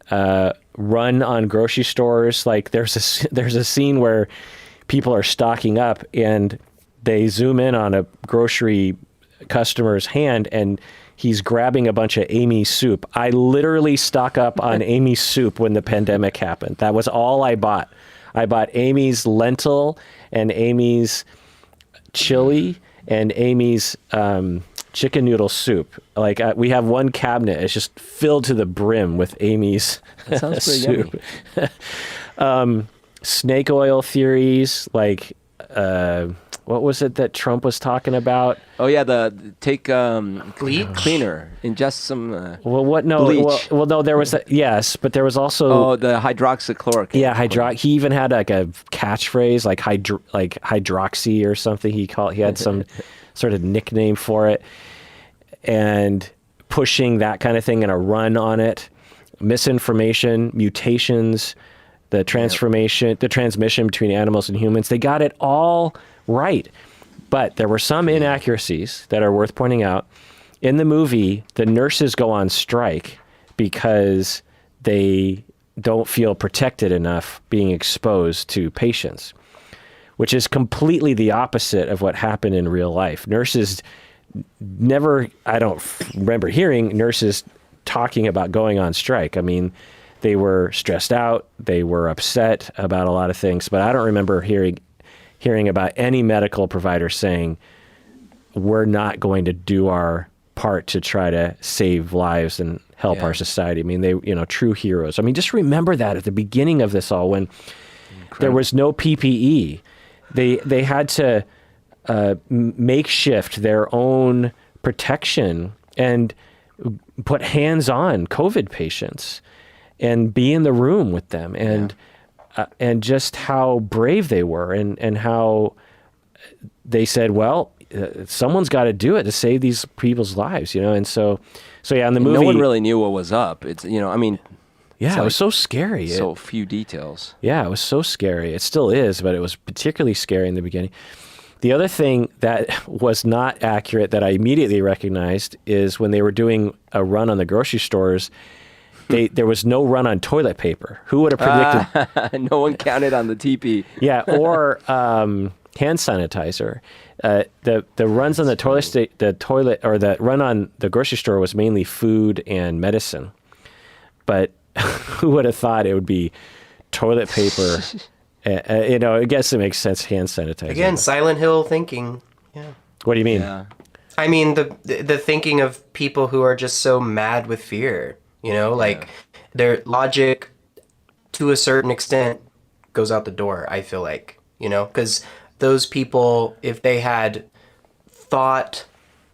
run on grocery stores. Like there's a scene where people are stocking up and they zoom in on a grocery customer's hand and he's grabbing a bunch of Amy's soup. I literally stock up on Amy's soup when the pandemic happened. That was all I bought. I bought Amy's lentil and Amy's chili and Amy's chicken noodle soup. Like we have one cabinet. It's just filled to the brim with Amy's That sounds pretty soup. yummy. Snake oil theories, like what was it that Trump was talking about? Oh yeah, take Bleach? cleaner, ingest some. Well, what? No, bleach. well, no. There was yes, but there was also the hydroxychloroquine. Yeah, He even had like a catchphrase, like hydroxy or something. He had some sort of nickname for it, and pushing that kind of thing and a run on it. Misinformation, mutations, the transmission between animals and humans. They got it all right. But there were some inaccuracies that are worth pointing out. In the movie, the nurses go on strike because they don't feel protected enough being exposed to patients, which is completely the opposite of what happened in real life. Nurses I don't remember hearing nurses talking about going on strike. I mean, they were stressed out. They were upset about a lot of things, but I don't remember hearing about any medical provider saying, we're not going to do our part to try to save lives and help our society. I mean, they, true heroes. I mean, just remember that at the beginning of this all, when there was no PPE, they had to makeshift their own protection and put hands on COVID patients and be in the room with them, and just how brave they were, and how they said, well, someone's got to do it to save these people's lives, and so yeah, in the movie, no one really knew what was up. It's, I mean, yeah, it was so scary. So few details. Yeah, it was so scary. It still is, but it was particularly scary in the beginning. The other thing that was not accurate that I immediately recognized is when they were doing a run on the grocery stores, there was no run on toilet paper. Who would have predicted? No one counted on the TP. Yeah, or hand sanitizer. The runs on the the run on the grocery store was mainly food and medicine. But who would have thought it would be toilet paper? I guess it makes sense. Hand sanitizer. Again, Silent Hill thinking. Yeah. What do you mean? Yeah. I mean the thinking of people who are just so mad with fear. Like their logic, to a certain extent, goes out the door. I feel like, because those people, if they had thought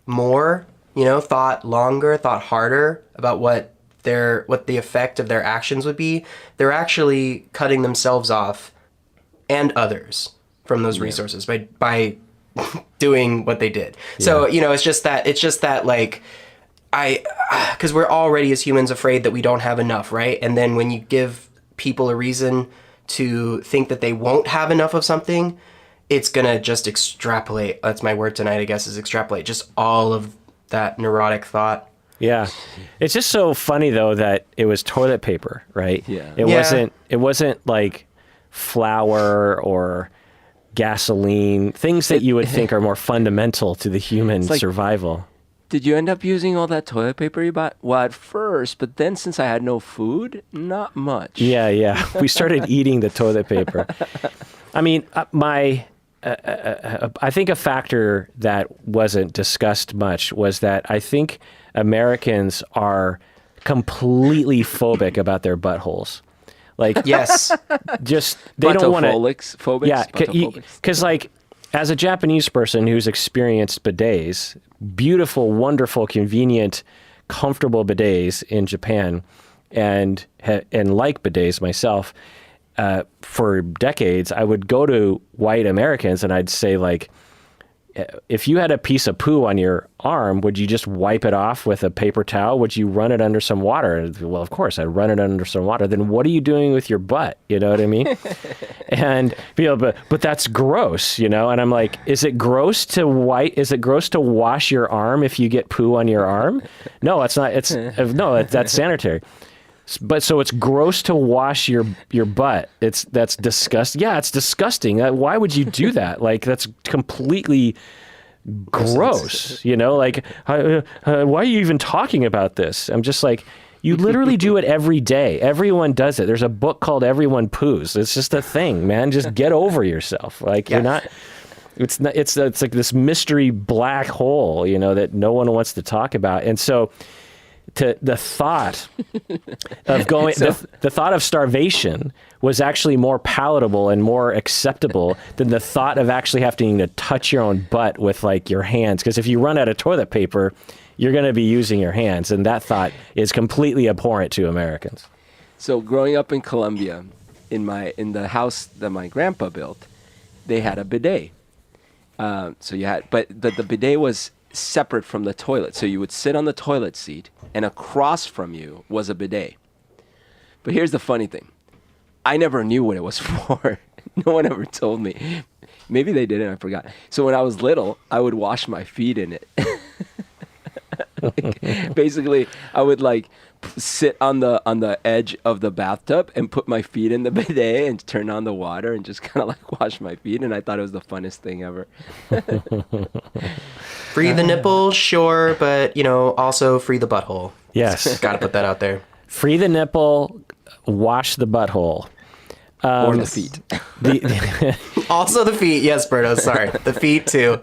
more, thought longer, thought harder about what the effect of their actions would be, they're actually cutting themselves off and others from those resources by doing what they did. So, it's just that like because we're already as humans afraid that we don't have enough, right? And then when you give people a reason to think that they won't have enough of something, it's gonna just extrapolate. That's my word tonight, I guess, is extrapolate. Just all of that neurotic thought. Yeah. It's just so funny though that it was toilet paper, right? Yeah. It wasn't like flour or gasoline, things that you would think are more fundamental to the human like, survival. Did you end up using all that toilet paper you bought? Well, at first, but then since I had no food, not much. Yeah. We started eating the toilet paper. I mean, I think a factor that wasn't discussed much was that I think Americans are completely phobic about their buttholes. Like, Yes. just, they don't want to. Phobics? Yeah, Buttophobics? because like, as a Japanese person who's experienced bidets, beautiful, wonderful, convenient, comfortable bidets in Japan, and like bidets myself, for decades, I would go to white Americans and I'd say, like, if you had a piece of poo on your arm, would you just wipe it off with a paper towel? Would you run it under some water? Well, of course, I'd run it under some water. Then what are you doing with your butt? You know what I mean? And but that's gross, you know? And I'm like, is it gross to wash your arm if you get poo on your arm? No, it's not. That's sanitary. But so it's gross to wash your butt. That's disgusting. Yeah, it's disgusting. Why would you do that? Like, that's completely gross. You know, like, why are you even talking about this? I'm just like, you literally do it every day. Everyone does it. There's a book called Everyone Poos. It's just a thing, man. Just get over yourself. Like, you're not. It's like this mystery black hole, you know, that no one wants to talk about. And so, the thought of going, the thought of starvation was actually more palatable and more acceptable than the thought of actually having to touch your own butt with, like, your hands. Because if you run out of toilet paper, you're going to be using your hands, and that thought is completely abhorrent to Americans. So growing up in Colombia, in the house that my grandpa built, they had a bidet. But the bidet was separate from the toilet. So you would sit on the toilet seat, and across from you was a bidet. But here's the funny thing. I never knew what it was for. No one ever told me. Maybe they did, and I forgot. So when I was little, I would wash my feet in it. Basically, I would, like, sit on the edge of the bathtub and put my feet in the bidet and turn on the water and just kind of, like, wash my feet. And I thought it was the funnest thing ever. Free the nipples, sure, but, you know, also free the butthole. Yes. Got to put that out there. Free the nipple, wash the butthole. Or the feet. Also the feet. Yes, Berto, sorry. The feet, too.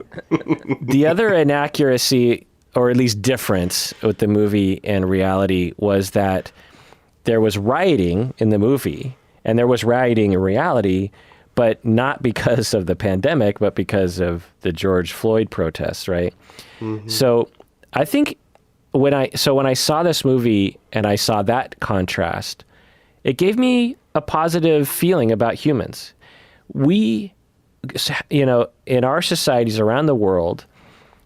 The other inaccuracy, or at least difference, with the movie and reality was that there was rioting in the movie, and there was rioting in reality, but not because of the pandemic, but because of the George Floyd protests, right? Mm-hmm. So I think when I saw this movie and I saw that contrast, it gave me a positive feeling about humans. We, you know, in our societies around the world,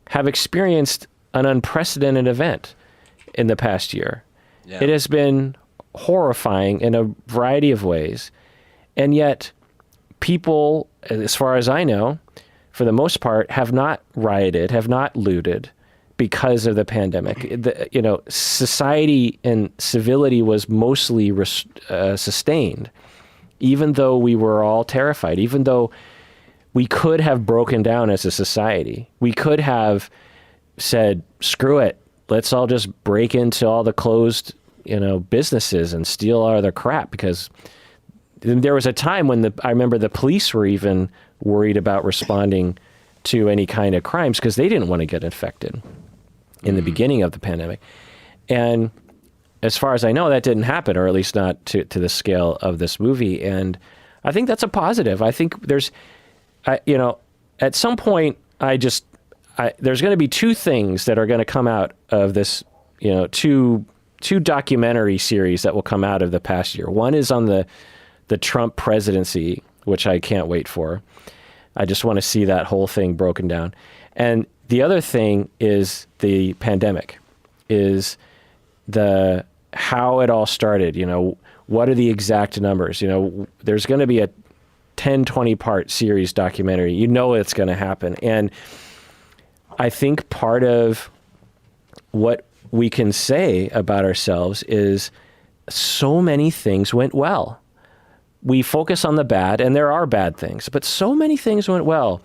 have experienced an unprecedented event in the past year. Yeah. It has been horrifying in a variety of ways. And yet people, as far as I know, for the most part, have not rioted, have not looted because of the pandemic. You know, society and civility was mostly sustained, even though we were all terrified, even though we could have broken down as a society. We could have said, screw it, let's all just break into all the closed, you know, businesses and steal all their crap, because there was a time when I remember the police were even worried about responding to any kind of crimes because they didn't want to get infected in the beginning of the pandemic. And as far as I know, that didn't happen, or at least not to the scale of this movie. And I think that's a positive. I think there's, you know, at some point, there's going to be two things that are going to come out of this, you know, two documentary series that will come out of the past year. One is on the Trump presidency, which I can't wait for. I just want to see that whole thing broken down. And the other thing is the pandemic. is how it all started. What are the exact numbers? There's going to be a 10, 20 part series documentary. It's going to happen. And I think part of what we can say about ourselves is so many things went well. We focus on the bad, and there are bad things, but so many things went well.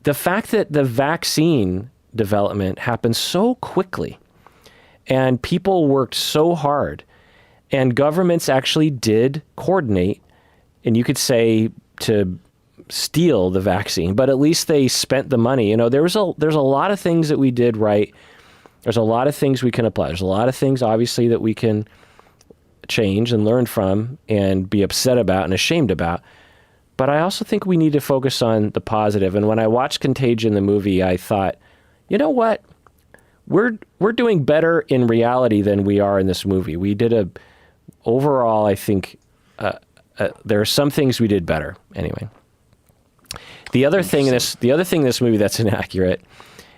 The fact that the vaccine development happened so quickly and people worked so hard and governments actually did coordinate, and you could say to steal the vaccine, but at least they spent the money. There's a lot of things that we did right. There's a lot of things we can apply. There's a lot of things, obviously, that we can change and learn from and be upset about and ashamed about. But I also think we need to focus on the positive. And when I watched Contagion, the movie, I thought, you know what? We're doing better in reality than we are in this movie. We did overall, I think, there are some things we did better. Anyway, the other thing in this movie that's inaccurate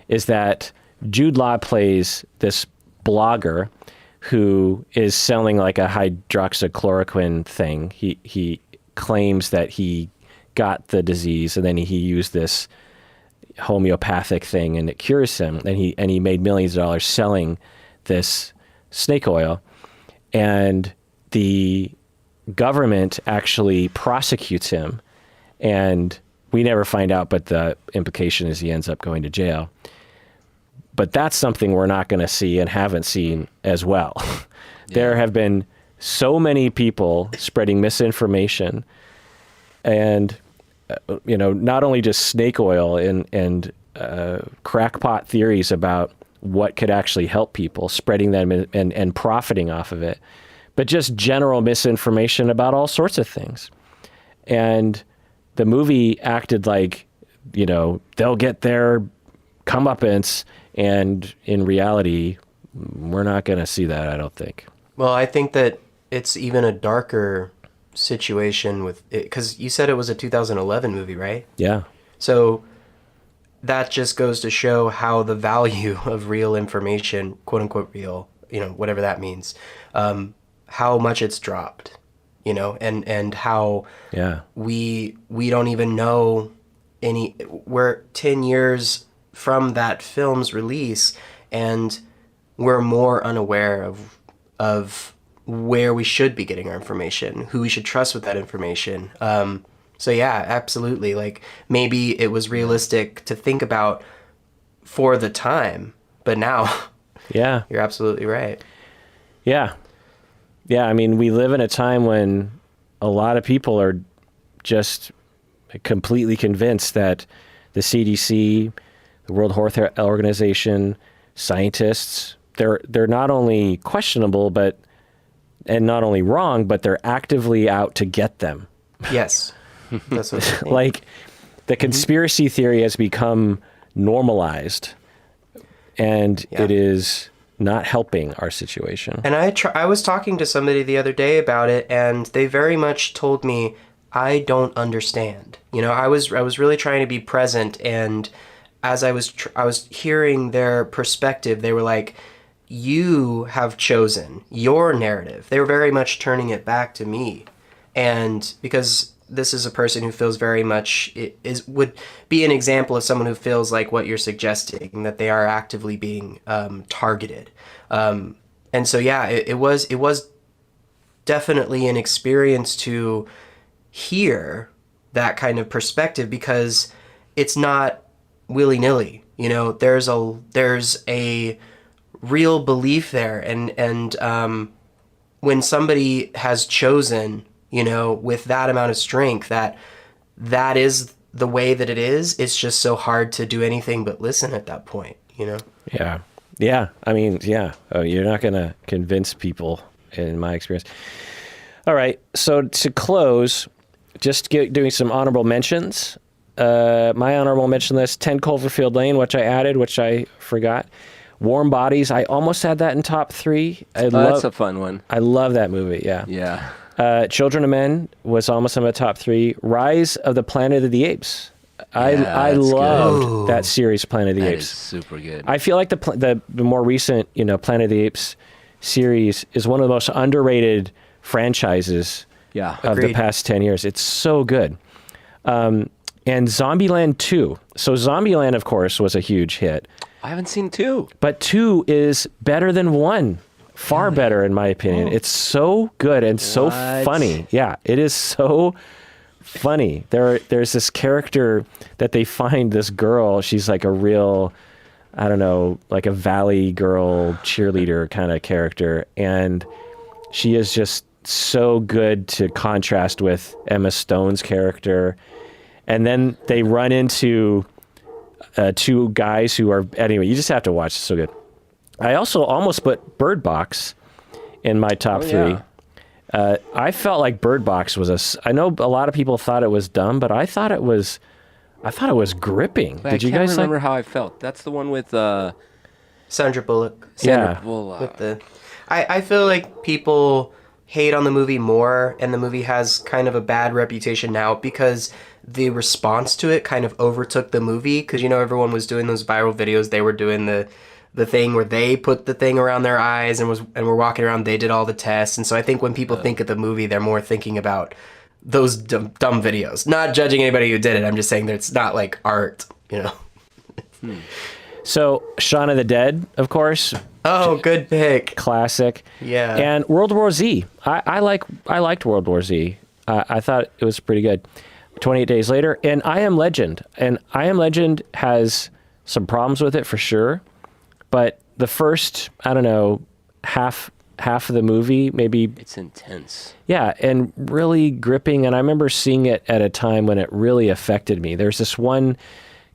is that Jude Law plays this blogger who is selling like a hydroxychloroquine thing. He claims that he got the disease and then he used this homeopathic thing and it cures him. And he made millions of dollars selling this snake oil. And the government actually prosecutes him. And we never find out, but the implication is he ends up going to jail. But that's something we're not going to see and haven't seen as well. Yeah. There have been so many people spreading misinformation and, not only just snake oil and crackpot theories about what could actually help people, spreading them and profiting off of it, but just general misinformation about all sorts of things. And the movie acted like, they'll get their comeuppance. And in reality, we're not going to see that, I don't think. Well, I think that it's even a darker situation with it, because you said it was a 2011 movie, right? Yeah. So that just goes to show how the value of real information, quote unquote real, whatever that means, how much it's dropped, and how we don't even know we're 10 years from that film's release, and we're more unaware of where we should be getting our information, who we should trust with that information. So yeah, absolutely. Like maybe it was realistic to think about for the time, but now, yeah, you're absolutely right. Yeah. Yeah. I mean, we live in a time when a lot of people are just completely convinced that the CDC, the World Health Organization, scientists, they're not only questionable, and not only wrong, but they're actively out to get them. Yes. That's what I mean. Like the conspiracy theory has become normalized, and it is not helping our situation. And I was talking to somebody the other day about it, and they very much told me, I don't understand. I was really trying to be present, and as I was hearing their perspective, they were like, you have chosen your narrative. They were very much turning it back to me. And because this is a person who feels very much would be an example of someone who feels like what you're suggesting, that they are actively being targeted. And so, yeah, it was definitely an experience to hear that kind of perspective, because it's not willy-nilly. There's a real belief there, and when somebody has chosen, with that amount of strength, that is the way that it is, it's just so hard to do anything but listen at that point, Yeah. I mean, yeah. You're not going to convince people, in my experience. All right. So to close, just doing some honorable mentions. My honorable mention list: 10 Cloverfield Lane, which I added, which I forgot. Warm Bodies, I almost had that in top 3. That's a fun one. I love that movie, yeah. Yeah. Children of Men was almost in my top 3. Rise of the Planet of the Apes. I that's loved good. that series, Planet of the That Apes. is super good. I feel like the more recent, Planet of the Apes series is one of the most underrated franchises Yeah. of the Agreed. past 10 years. It's so good. And Zombieland 2. So Zombieland, of course, was a huge hit. I haven't seen 2. But 2 is better than 1. Far better, in my opinion. It's so good and so What? funny. Yeah, it is so funny. There's this character that they find, this girl. She's like a real, I don't know, like a Valley Girl cheerleader kind of character. And she is just so good to contrast with Emma Stone's character. And then they run into two guys who are, anyway, you just have to watch. It's so good. I also almost put Bird Box in my top three. I felt like Bird Box was I know a lot of people thought it was dumb, but I thought it was gripping. Wait, Did you I can't guys remember how I felt. That's the one with Sandra Bullock. Yeah. With I feel like people hate on the movie more, and the movie has kind of a bad reputation now because the response to it kind of overtook the movie. Because everyone was doing those viral videos. They were doing the thing where they put the thing around their eyes and were walking around. They did all the tests, and so I think when people think of the movie, they're more thinking about those dumb videos. Not judging anybody who did it. I'm just saying that it's not like art. So Shaun of the Dead, of course, Oh, good pick. classic. Yeah. And World War Z. I liked World War Z. I thought it was pretty good. 28 Days Later, and I Am Legend. And I Am Legend has some problems with it for sure, but the first, I don't know, half of the movie, maybe, it's intense. yeah, and really gripping. And I remember seeing it at a time when it really affected me. There's this one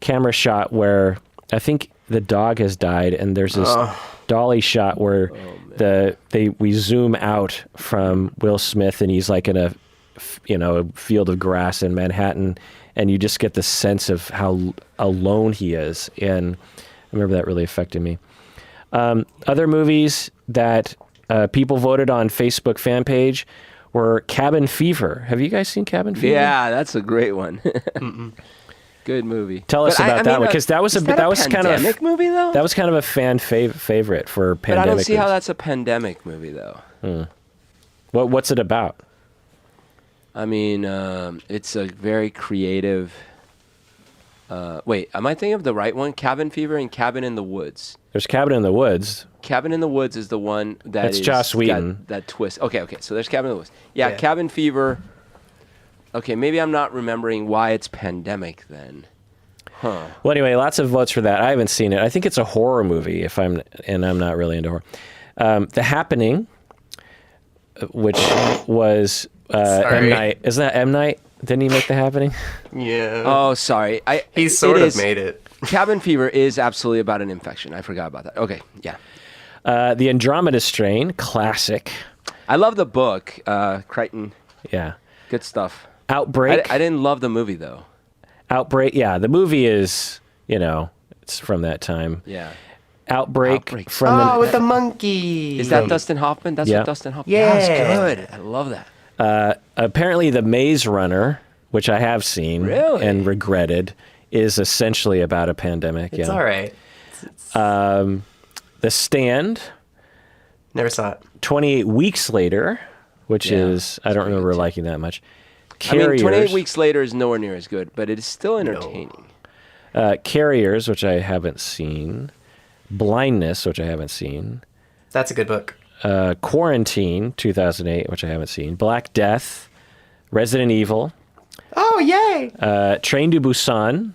camera shot where I think the dog has died, and there's this dolly shot where we zoom out from Will Smith, and he's like in a field of grass in Manhattan, and you just get the sense of how alone he is. And I remember that really affected me. Other movies that people voted on Facebook fan page were Cabin Fever. Have you guys seen Cabin Fever? Yeah, that's a great one. Good movie. Tell us about that one, because that was kind of pandemic movie though. That was kind of a fan favorite for pandemic. But I don't see how movies. that's a pandemic movie though. What's it about? I mean, it's a very creative. Wait, am I thinking of the right one? Cabin Fever and Cabin in the Woods. There's Cabin in the Woods. Cabin in the Woods is the one That's Joss Whedon. That twist. Okay. So there's Cabin in the Woods. Yeah, Yeah. Cabin Fever. Okay, maybe I'm not remembering why it's pandemic then. Huh. Well, anyway, lots of votes for that. I haven't seen it. I think it's a horror movie. I'm not really into horror. The Happening, which was M. Night. Isn't that M. Night? Didn't he make The Happening? Yeah. Oh, sorry. He sort of made it. Cabin Fever is absolutely about an infection. I forgot about that. Okay, yeah. The Andromeda Strain, classic. I love the book, Crichton. Yeah. Good stuff. Outbreak. I didn't love the movie though. Outbreak. Yeah, the movie is, it's from that time. Yeah. Outbreak from with the monkey. Is that Dustin Hoffman? That's Yeah. what Dustin Hoffman. Yeah. That was good. I love that. apparently The Maze Runner, which I have seen Really? and regretted, is essentially about a pandemic. It's yeah. all right. The Stand, Never saw it. 28 Weeks Later, which Yeah, is, I don't remember liking that much. I mean, Carriers, 28 Weeks Later is nowhere near as good, but it is still entertaining. Carriers, which I haven't seen. Blindness, which I haven't seen. That's a good book. Quarantine, 2008, which I haven't seen. Black Death, Resident Evil, Oh, yay! Train to Busan,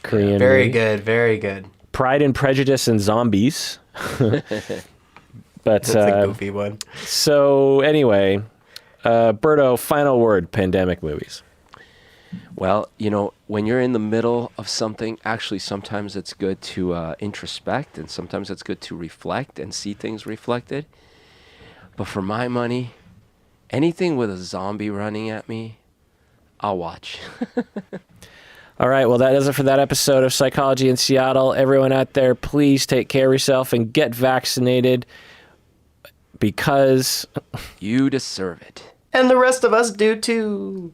Korean Very movie. good. Very good. Pride and Prejudice and Zombies. But That's a goofy one. so anyway, Berto, final word, pandemic movies. Well, when you're in the middle of something, actually sometimes it's good to introspect, and sometimes it's good to reflect and see things reflected. But for my money, anything with a zombie running at me, I'll watch. All right, well, that does it for that episode of Psychology in Seattle. Everyone out there, please take care of yourself and get vaccinated, because You deserve it. And the rest of us do too.